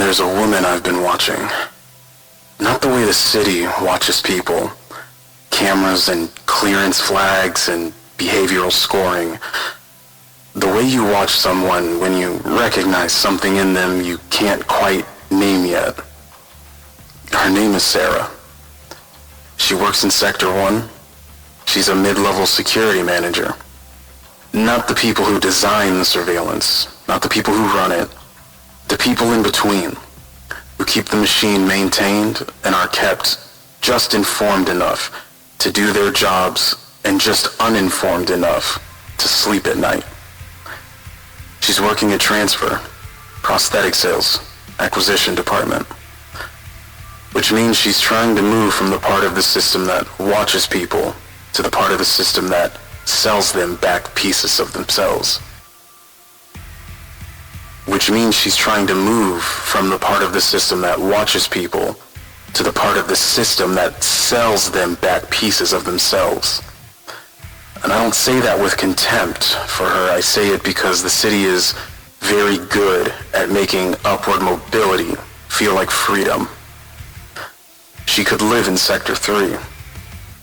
There's a woman I've been watching. Not the way the city watches people. Cameras and clearance flags and behavioral scoring. The way you watch someone when you recognize something in them you can't quite name yet. Her name is Sera. She works in Sector 1. She's a mid-level security manager. Not the people who design the surveillance, not the people who run it, the people in between, who keep the machine maintained and are kept just informed enough to do their jobs and just uninformed enough to sleep at night. She's working at transfer, prosthetic sales, acquisition department, which means she's trying to move from the part of the system that watches people to the part of the system that sells them back pieces of themselves. Which means she's trying to move from the part of the system that watches people to the part of the system that sells them back pieces of themselves. And I don't say that with contempt for her. I say it because the city is very good at making upward mobility feel like freedom. She could live in Sector 3.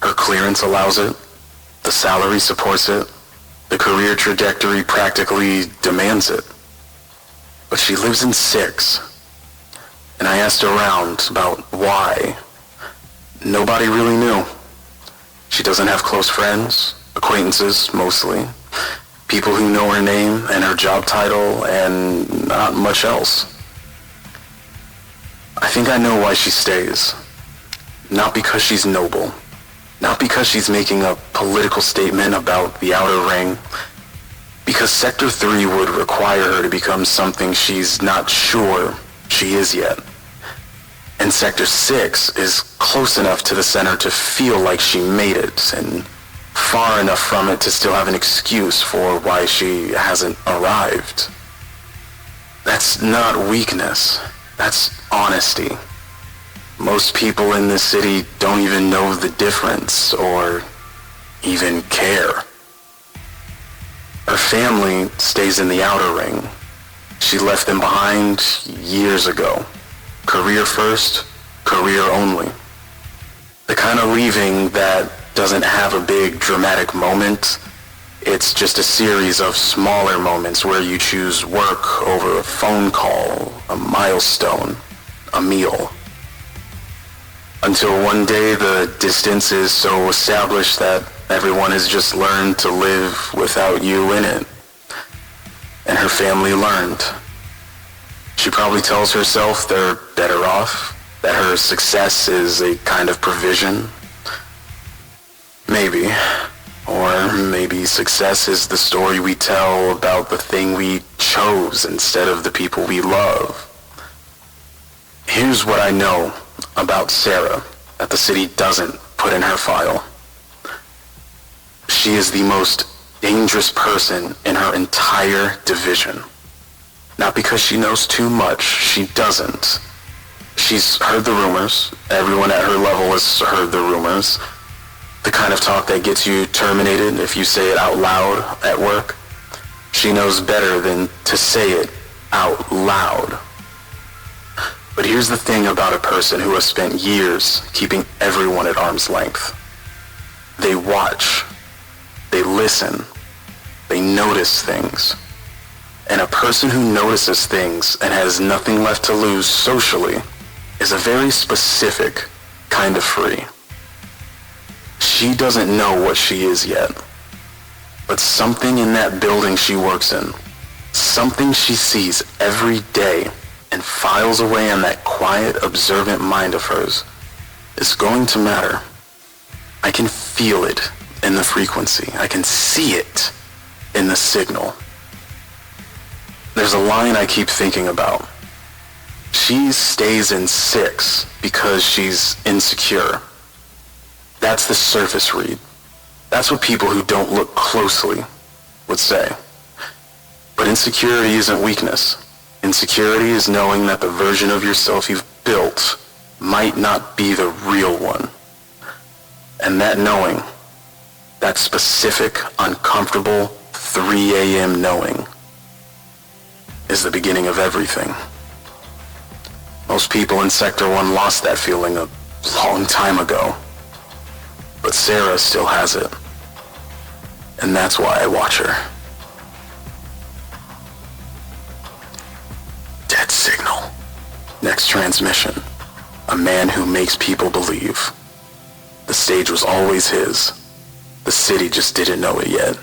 Her clearance allows it. The salary supports it. The career trajectory practically demands it. But she lives in 6. And I asked around about why. Nobody really knew. She doesn't have close friends, acquaintances mostly, people who know her name and her job title and not much else. I think I know why she stays. Not because she's noble, not because she's making a political statement about the outer ring, because Sector 3 would require her to become something she's not sure she is yet. And Sector 6 is close enough to the center to feel like she made it, and far enough from it to still have an excuse for why she hasn't arrived. That's not weakness, that's honesty. Most people in this city don't even know the difference, or even care. Her family stays in the outer ring. She left them behind years ago. Career first, career only. The kind of leaving that doesn't have a big dramatic moment. It's just a series of smaller moments where you choose work over a phone call, a milestone, a meal. Until one day the distance is so established that everyone has just learned to live without you in it. And her family learned. She probably tells herself they're better off, that her success is a kind of provision. Maybe. Or maybe success is the story we tell about the thing we chose instead of the people we love. Here's what I know about Sera that the city doesn't put in her file. She is the most dangerous person in her entire division. Not because she knows too much, she doesn't. She's heard the rumors. Everyone at her level has heard the rumors. The kind of talk that gets you terminated if you say it out loud at work. She knows better than to say it out loud. But here's the thing about a person who has spent years keeping everyone at arm's length. They watch. They listen. They notice things. And a person who notices things and has nothing left to lose socially is a very specific kind of free. She doesn't know what she is yet, but something in that building she works in, something she sees every day and files away on that quiet, observant mind of hers, is going to matter. I can feel it in the frequency. I can see it in the signal. There's a line I keep thinking about. She stays in 6 because she's insecure. That's the surface read. That's what people who don't look closely would say. But insecurity isn't weakness. Insecurity is knowing that the version of yourself you've built might not be the real one. And that knowing, that specific, uncomfortable 3 a.m. knowing, is the beginning of everything. Most people in Sector 1 lost that feeling a long time ago. But Sera still has it. And that's why I watch her. Dead signal. Next transmission. A man who makes people believe. The stage was always his. The city just didn't know it yet.